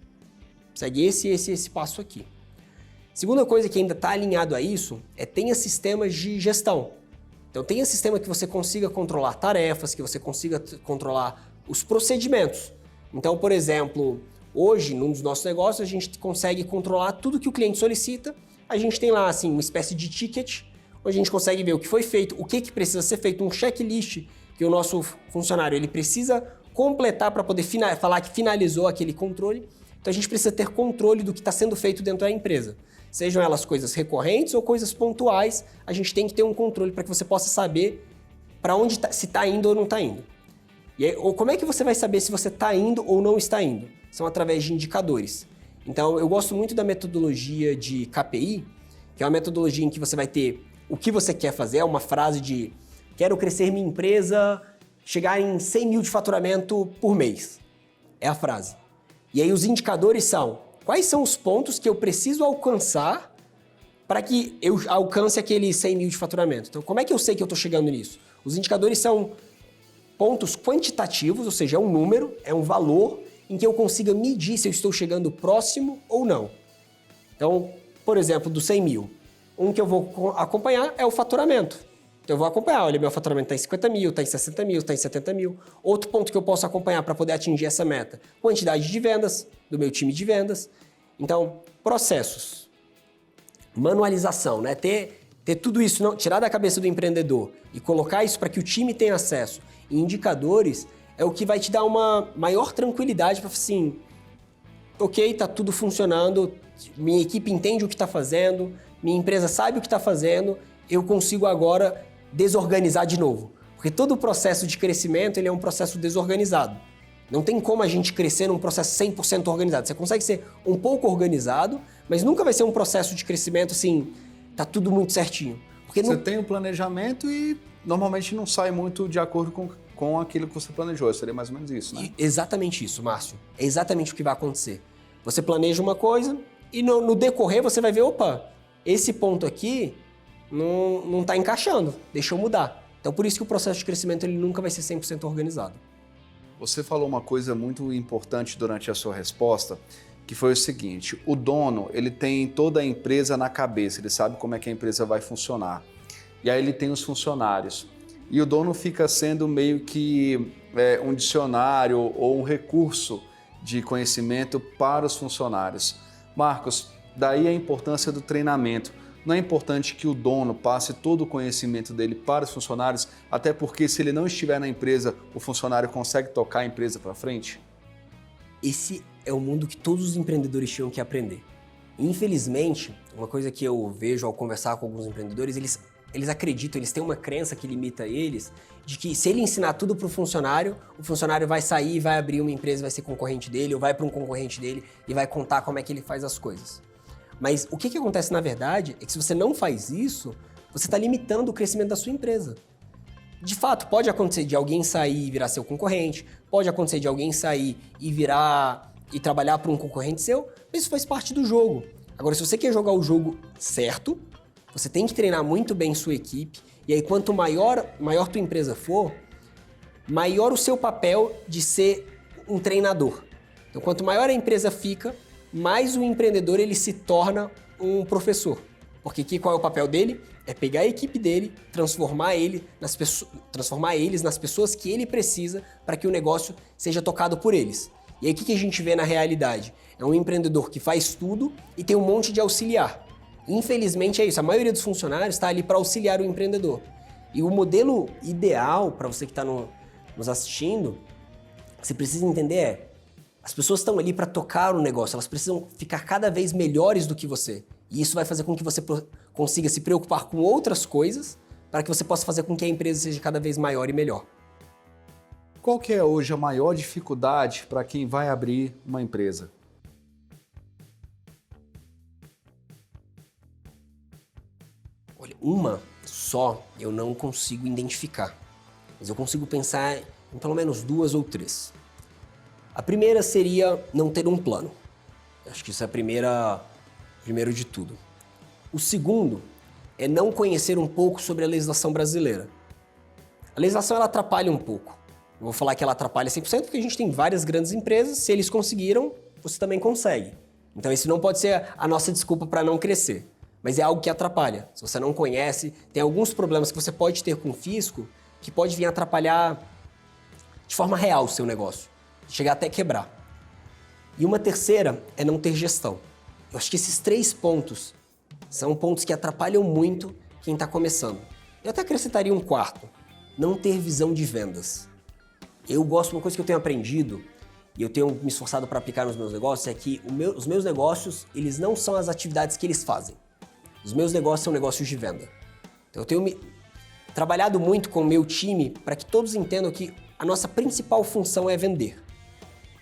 Segue esse passo aqui. Segunda coisa que ainda está alinhado a isso é tenha sistemas de gestão. Então tenha sistema que você consiga controlar tarefas, que você consiga controlar os procedimentos. Então, por exemplo, hoje, num dos nossos negócios, a gente consegue controlar tudo que o cliente solicita. A gente tem lá assim, uma espécie de ticket, onde a gente consegue ver o que foi feito, o que precisa ser feito, um checklist que o nosso funcionário ele precisa completar para poder falar que finalizou aquele controle. Então a gente precisa ter controle do que está sendo feito dentro da empresa. Sejam elas coisas recorrentes ou coisas pontuais, a gente tem que ter um controle para que você possa saber para onde se está indo ou não está indo. E aí, ou como é que você vai saber se você está indo ou não está indo? São através de indicadores. Então eu gosto muito da metodologia de KPI, que é uma metodologia em que você vai ter o que você quer fazer, é uma frase de quero crescer minha empresa, chegar em 100 mil de faturamento por mês. É a frase. E aí os indicadores são quais são os pontos que eu preciso alcançar para que eu alcance aquele 100 mil de faturamento. Então, como é que eu sei que eu estou chegando nisso? Os indicadores são pontos quantitativos, ou seja, é um número, é um valor em que eu consiga medir se eu estou chegando próximo ou não. Então, por exemplo, do 100 mil, um que eu vou acompanhar é o faturamento. Então eu vou acompanhar, olha, meu faturamento está em 50 mil, está em 60 mil, está em 70 mil. Outro ponto que eu posso acompanhar para poder atingir essa meta, quantidade de vendas do meu time de vendas. Então, processos, manualização, né? Ter tudo isso, não, tirar da cabeça do empreendedor e colocar isso para que o time tenha acesso e indicadores é o que vai te dar uma maior tranquilidade para assim, ok, está tudo funcionando, minha equipe entende o que está fazendo, minha empresa sabe o que está fazendo, eu consigo agora desorganizar de novo. Porque todo o processo de crescimento ele é um processo desorganizado. Não tem como a gente crescer num processo 100% organizado. Você consegue ser um pouco organizado, mas nunca vai ser um processo de crescimento assim, tá tudo muito certinho. Porque você tem um planejamento e normalmente não sai muito de acordo com aquilo que você planejou. Seria mais ou menos isso, né? Exatamente isso, Márcio. É exatamente o que vai acontecer. Você planeja uma coisa e no decorrer você vai ver, opa, esse ponto aqui não está encaixando, deixa eu mudar. Então, por isso que o processo de crescimento ele nunca vai ser 100% organizado. Você falou uma coisa muito importante durante a sua resposta, que foi o seguinte, o dono ele tem toda a empresa na cabeça, ele sabe como é que a empresa vai funcionar. E aí ele tem os funcionários. E o dono fica sendo meio que um dicionário ou um recurso de conhecimento para os funcionários. Marcos, daí a importância do treinamento. Não é importante que o dono passe todo o conhecimento dele para os funcionários, até porque se ele não estiver na empresa, o funcionário consegue tocar a empresa para frente? Esse é o mundo que todos os empreendedores tinham que aprender. Infelizmente, uma coisa que eu vejo ao conversar com alguns empreendedores, eles acreditam, eles têm uma crença que limita eles, de que se ele ensinar tudo para o funcionário vai sair e vai abrir uma empresa, vai ser concorrente dele, ou vai para um concorrente dele e vai contar como é que ele faz as coisas. Mas o que acontece na verdade é que se você não faz isso, você está limitando o crescimento da sua empresa. De fato, pode acontecer de alguém sair e virar seu concorrente, pode acontecer de alguém sair e trabalhar para um concorrente seu, mas isso faz parte do jogo. Agora, se você quer jogar o jogo certo, você tem que treinar muito bem sua equipe, e aí quanto maior tua empresa for, maior o seu papel de ser um treinador. Então, quanto maior a empresa fica, mais o empreendedor ele se torna um professor. Porque qual é o papel dele? É pegar a equipe dele, transformar eles nas pessoas que ele precisa para que o negócio seja tocado por eles. E aí o que a gente vê na realidade? É um empreendedor que faz tudo e tem um monte de auxiliar. Infelizmente é isso, a maioria dos funcionários está ali para auxiliar o empreendedor. E o modelo ideal para você que está nos assistindo, que você precisa entender as pessoas estão ali para tocar o negócio, elas precisam ficar cada vez melhores do que você. E isso vai fazer com que você consiga se preocupar com outras coisas para que você possa fazer com que a empresa seja cada vez maior e melhor. Qual que é hoje a maior dificuldade para quem vai abrir uma empresa? Olha, uma só eu não consigo identificar, mas eu consigo pensar em pelo menos 2 ou 3. A primeira seria não ter um plano. Acho que isso é primeiro de tudo. O segundo é não conhecer um pouco sobre a legislação brasileira. A legislação ela atrapalha um pouco. Eu vou falar que ela atrapalha 100% porque a gente tem várias grandes empresas, se eles conseguiram, você também consegue. Então isso não pode ser a nossa desculpa para não crescer, mas é algo que atrapalha. Se você não conhece, tem alguns problemas que você pode ter com o fisco que pode vir atrapalhar de forma real o seu negócio. Chegar até quebrar. E uma terceira é não ter gestão. Eu acho que esses 3 pontos são pontos que atrapalham muito quem está começando. Eu até acrescentaria um quarto, não ter visão de vendas. Eu gosto, uma coisa que eu tenho aprendido e eu tenho me esforçado para aplicar nos meus negócios é que os meus negócios, eles não são as atividades que eles fazem. Os meus negócios são negócios de venda. Então eu tenho trabalhado muito com o meu time para que todos entendam que a nossa principal função é vender.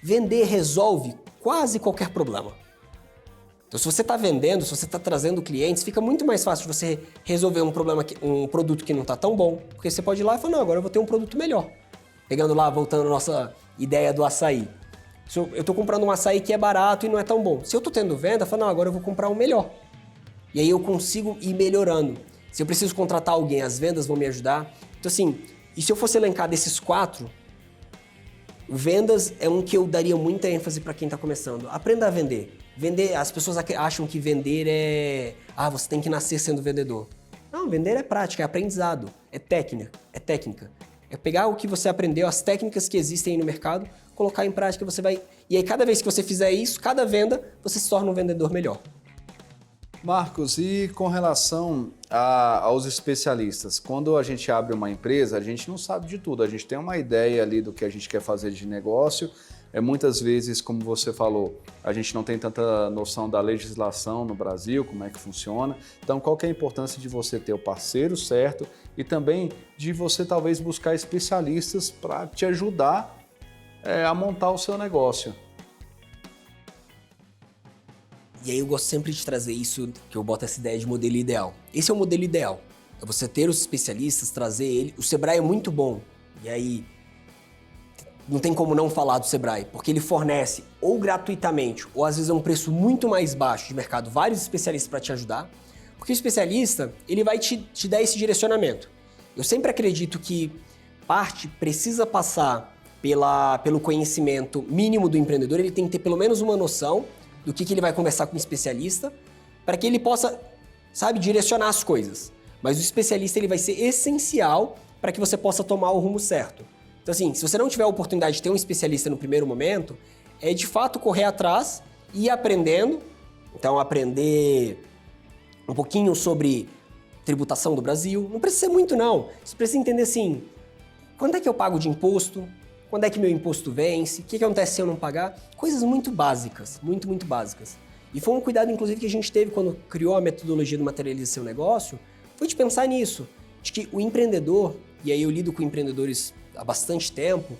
Vender resolve quase qualquer problema. Então, se você está vendendo, se você está trazendo clientes, fica muito mais fácil de você resolver um produto que não está tão bom, porque você pode ir lá e falar, não, agora eu vou ter um produto melhor. Pegando lá, voltando à nossa ideia do açaí. Se eu estou comprando um açaí que é barato e não é tão bom. Se eu estou tendo venda, eu falo, não, agora eu vou comprar um melhor. E aí eu consigo ir melhorando. Se eu preciso contratar alguém, as vendas vão me ajudar. Então, assim, e se eu fosse elencar desses 4... vendas é um que eu daria muita ênfase para quem está começando. Aprenda a vender. Vender, as pessoas acham que vender é... você tem que nascer sendo vendedor. Não, vender é prática, é aprendizado, é técnica. É pegar o que você aprendeu, as técnicas que existem aí no mercado, colocar em prática, você vai... E aí, cada vez que você fizer isso, cada venda, você se torna um vendedor melhor. Marcos, e com relação aos especialistas, quando a gente abre uma empresa, a gente não sabe de tudo, a gente tem uma ideia ali do que a gente quer fazer de negócio, muitas vezes, como você falou, a gente não tem tanta noção da legislação no Brasil, como é que funciona, então qual que é a importância de você ter o parceiro certo e também de você talvez buscar especialistas para te ajudar a montar o seu negócio? E aí eu gosto sempre de trazer isso, que eu boto essa ideia de modelo ideal. Esse é o modelo ideal. É você ter os especialistas, trazer ele. O Sebrae é muito bom. E aí não tem como não falar do Sebrae, porque ele fornece ou gratuitamente, ou às vezes a um preço muito mais baixo de mercado, vários especialistas para te ajudar. Porque o especialista, ele vai te dar esse direcionamento. Eu sempre acredito que parte precisa passar pelo conhecimento mínimo do empreendedor, ele tem que ter pelo menos uma noção do que ele vai conversar com o especialista, para que ele possa, direcionar as coisas. Mas o especialista ele vai ser essencial para que você possa tomar o rumo certo. Então, assim, se você não tiver a oportunidade de ter um especialista no primeiro momento, é de fato correr atrás e ir aprendendo. Então, aprender um pouquinho sobre tributação do Brasil. Não precisa ser muito, não. Você precisa entender, assim, quando é que eu pago de imposto? Quando é que meu imposto vence? O que acontece se eu não pagar? Coisas muito básicas, muito básicas. E foi um cuidado, inclusive, que a gente teve quando criou a metodologia do Materialize Seu Negócio, foi de pensar nisso, de que o empreendedor, e aí eu lido com empreendedores há bastante tempo,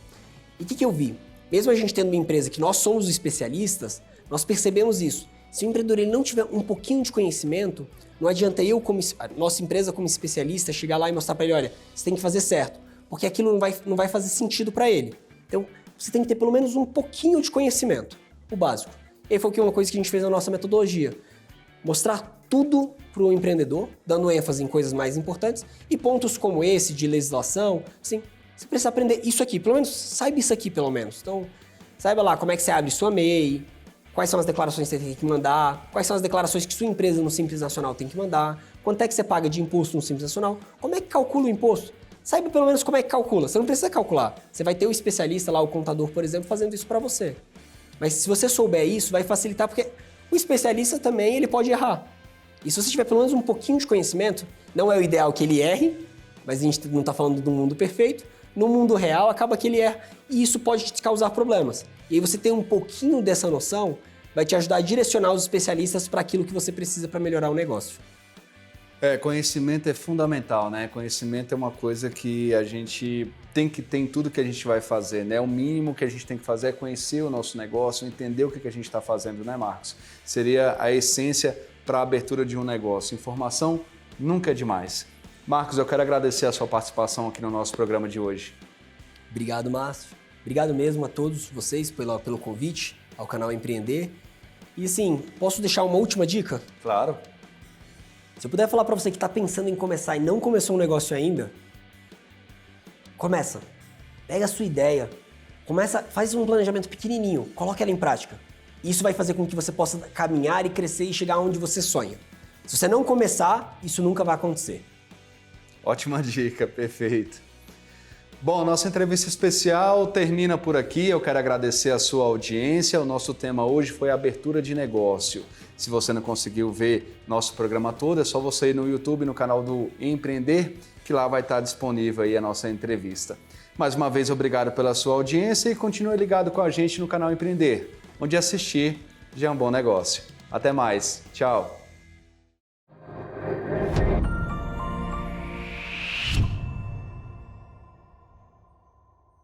e o que eu vi? Mesmo a gente tendo uma empresa que nós somos especialistas, nós percebemos isso. Se o empreendedor ele não tiver um pouquinho de conhecimento, não adianta a nossa empresa como especialista, chegar lá e mostrar para ele, olha, você tem que fazer certo, porque aquilo não vai fazer sentido para ele. Então, você tem que ter pelo menos um pouquinho de conhecimento, o básico. E aí foi uma coisa que a gente fez na nossa metodologia. Mostrar tudo para o empreendedor, dando ênfase em coisas mais importantes, e pontos como esse de legislação, assim, você precisa aprender isso aqui, pelo menos saiba isso aqui, pelo menos. Então, saiba lá como é que você abre sua MEI, quais são as declarações que você tem que mandar, quais são as declarações que sua empresa no Simples Nacional tem que mandar, quanto é que você paga de imposto no Simples Nacional, como é que calcula o imposto. Saiba pelo menos como é que calcula. Você não precisa calcular. Você vai ter o especialista lá, o contador, por exemplo, fazendo isso para você. Mas se você souber isso, vai facilitar, porque o especialista também ele pode errar. E se você tiver pelo menos um pouquinho de conhecimento, não é o ideal que ele erre, mas a gente não está falando do mundo perfeito. No mundo real, acaba que ele erra e isso pode te causar problemas. E aí você ter um pouquinho dessa noção vai te ajudar a direcionar os especialistas para aquilo que você precisa para melhorar o negócio. Conhecimento é fundamental, né? Conhecimento é uma coisa que a gente tem que ter em tudo que a gente vai fazer, né? O mínimo que a gente tem que fazer é conhecer o nosso negócio, entender o que a gente está fazendo, né, Marcos? Seria a essência para a abertura de um negócio. Informação nunca é demais. Marcos, eu quero agradecer a sua participação aqui no nosso programa de hoje. Obrigado, Márcio. Obrigado mesmo a todos vocês pelo convite ao canal Empreender. E sim, posso deixar uma última dica? Claro. Se eu puder falar para você que está pensando em começar e não começou um negócio ainda, começa. Pega a sua ideia, faz um planejamento pequenininho, coloque ela em prática. Isso vai fazer com que você possa caminhar e crescer e chegar onde você sonha. Se você não começar, isso nunca vai acontecer. Ótima dica, perfeito. Bom, nossa entrevista especial termina por aqui. Eu quero agradecer a sua audiência. O nosso tema hoje foi abertura de negócio. Se você não conseguiu ver nosso programa todo, é só você ir no YouTube, no canal do Empreender, que lá vai estar disponível aí a nossa entrevista. Mais uma vez, obrigado pela sua audiência e continue ligado com a gente no canal Empreender, onde assistir já é um bom negócio. Até mais. Tchau.